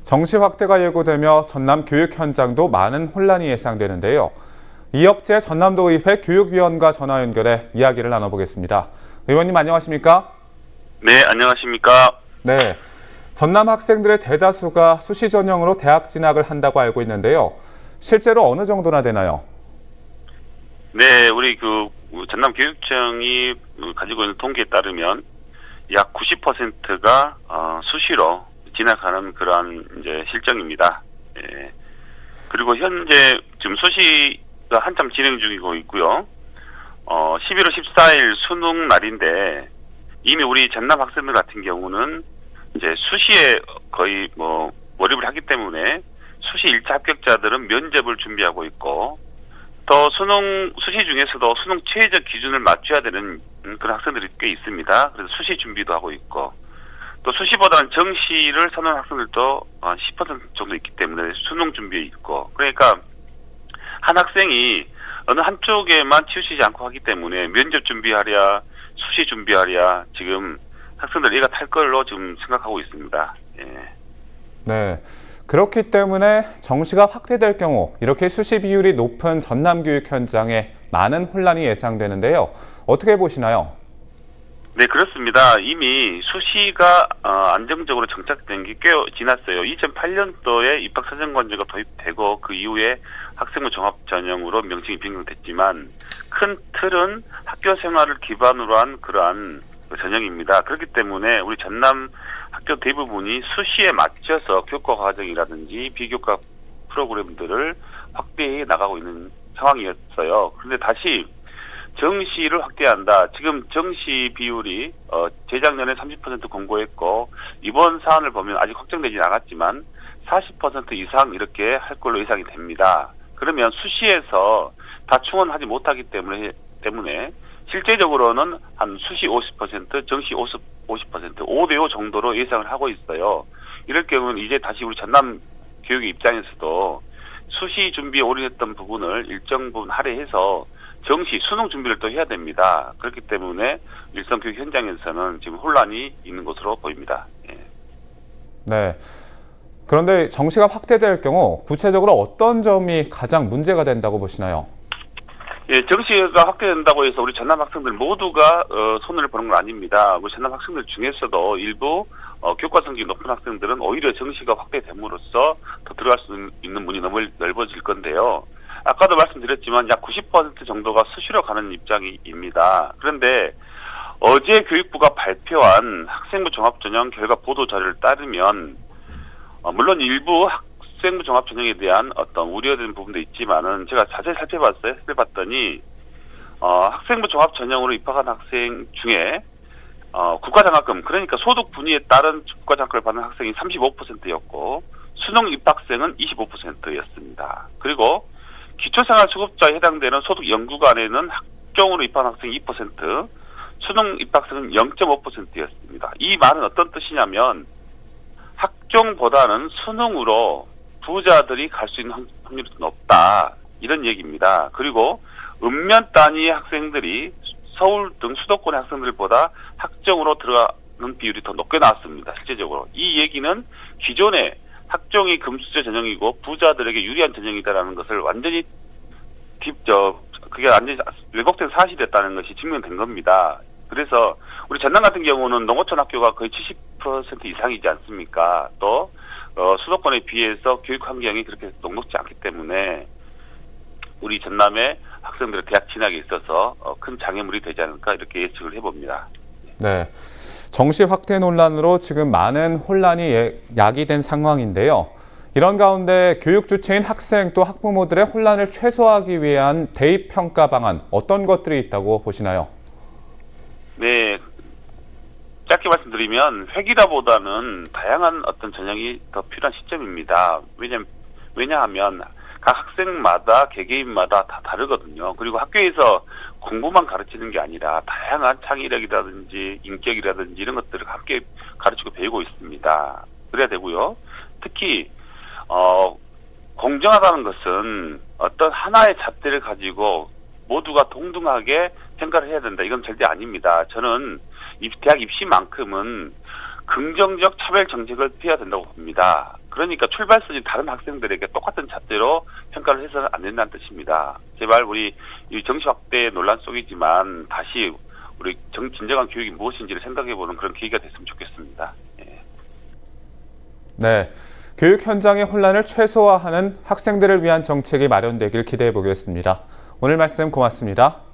정시 확대가 예고되며 전남 교육 현장도 많은 혼란이 예상되는데요. 이혁재 전남도의회 교육위원과 전화 연결해 이야기를 나눠보겠습니다. 의원님 안녕하십니까? 네, 안녕하십니까? 네, 전남 학생들의 대다수가 수시 전형으로 대학 진학을 한다고 알고 있는데요. 실제로 어느 정도나 되나요? 네, 우리 전남교육청이 가지고 있는 통계에 따르면 약 90%가 수시로 진학하는 그러한 이제 실정입니다. 예. 그리고 현재 지금 수시가 한참 진행 중이고 있고요. 11월 14일 수능 날인데 이미 우리 전남 학생들 같은 경우는 이제 수시에 거의 몰입을 하기 때문에 수시 1차 합격자들은 면접을 준비하고 있고 또 수시 중에서도 수능 최저 기준을 맞춰야 되는 그런 학생들이 꽤 있습니다. 그래서 수시 준비도 하고 있고 또 수시보다는 정시를 선호하는 학생들도 10% 정도 있기 때문에 수능 준비에 있고 그러니까 한 학생이 어느 한쪽에만 치우치지 않고 하기 때문에 면접 준비하랴 수시 준비하랴 지금 학생들 이가 탈 걸로 지금 생각하고 있습니다. 예. 네, 그렇기 때문에 정시가 확대될 경우 이렇게 수시 비율이 높은 전남교육 현장에 많은 혼란이 예상되는데요. 어떻게 보시나요? 네, 그렇습니다. 이미 수시가 안정적으로 정착된 게 꽤 지났어요. 2008년도에 입학사정관제가 도입되고 그 이후에 학생부 종합전형으로 명칭이 변경됐지만 큰 틀은 학교 생활을 기반으로 한 그러한 전형입니다. 그렇기 때문에 우리 전남 학교 대부분이 수시에 맞춰서 교과 과정이라든지 비교과 프로그램들을 확대해 나가고 있는 상황이었어요. 그런데 다시 정시를 확대한다. 지금 정시 비율이 재작년에 30% 공고했고 이번 사안을 보면 아직 확정되지 않았지만 40% 이상 이렇게 할 걸로 예상이 됩니다. 그러면 수시에서 다 충원하지 못하기 때문에 실제적으로는 한 수시 50%, 정시 50%, 5대5 정도로 예상을 하고 있어요. 이럴 경우는 이제 다시 우리 전남 교육의 입장에서도 수시 준비에 올인했던 부분을 일정 부분 할애해서 정시, 수능 준비를 또 해야 됩니다. 그렇기 때문에 일선교육 현장에서는 지금 혼란이 있는 것으로 보입니다. 예. 네. 그런데 정시가 확대될 경우 구체적으로 어떤 점이 가장 문제가 된다고 보시나요? 예, 정시가 확대된다고 해서 우리 전남 학생들 모두가 손해를 보는 건 아닙니다. 우리 전남 학생들 중에서도 일부 교과 성적이 높은 학생들은 오히려 정시가 확대됨으로써 더 들어갈 수 있는 문이 넓어질 건데요. 아까도 말씀드렸지만 약 90% 정도가 수시로 가는 입장입니다. 그런데 어제 교육부가 발표한 학생부 종합전형 결과 보도 자료를 따르면 물론 일부 학생부 종합전형에 대한 어떤 우려되는 부분도 있지만은 제가 자세히 살펴봤더니 학생부 종합전형으로 입학한 학생 중에 국가장학금 그러니까 소득 분위에 따른 국가장학금을 받는 학생이 35%였고 수능 입학생은 25%였습니다. 그리고 기초생활수급자에 해당되는 소득 연구관에는 학종으로 입학한 학생이 2%, 수능 입학생은 0.5%였습니다. 이 말은 어떤 뜻이냐면 학종보다는 수능으로 부자들이 갈 수 있는 확률이 높다 이런 얘기입니다. 그리고 읍면 단위의 학생들이 서울 등 수도권의 학생들보다 학종으로 들어가는 비율이 더 높게 나왔습니다. 실제적으로 이 얘기는 기존에 학종이 금수저 전형이고 부자들에게 유리한 전형이다라는 것을 완전히 그게 완전히 왜곡된 사실이었다는 것이 증명된 겁니다. 그래서 우리 전남 같은 경우는 농어촌 학교가 거의 70% 이상이지 않습니까? 또 수도권에 비해서 교육 환경이 그렇게 녹록지 않기 때문에 우리 전남의 학생들의 대학 진학에 있어서 큰 장애물이 되지 않을까 이렇게 예측을 해봅니다. 네. 정시 확대 논란으로 지금 많은 혼란이 야기된 상황인데요. 이런 가운데 교육 주체인 학생 또 학부모들의 혼란을 최소화하기 위한 대입 평가 방안 어떤 것들이 있다고 보시나요? 네. 짧게 말씀드리면 획일화보다는 다양한 어떤 전형이 더 필요한 시점입니다. 왜냐하면 각 학생마다 개개인마다 다 다르거든요. 그리고 학교에서 공부만 가르치는 게 아니라 다양한 창의력이라든지 인격이라든지 이런 것들을 함께 가르치고 배우고 있습니다. 그래야 되고요. 특히 공정하다는 것은 어떤 하나의 잣대를 가지고 모두가 동등하게 평가를 해야 된다. 이건 절대 아닙니다. 저는 대학 입시만큼은 긍정적 차별 정책을 피해야 된다고 봅니다. 그러니까 출발선이 다른 학생들에게 똑같은 잣대로 평가를 해서는 안 된다는 뜻입니다. 제발 우리 이 정시 확대 논란 속이지만 다시 우리 진정한 교육이 무엇인지를 생각해보는 그런 계기가 됐으면 좋겠습니다. 예. 네, 교육 현장의 혼란을 최소화하는 학생들을 위한 정책이 마련되길 기대해 보겠습니다. 오늘 말씀 고맙습니다.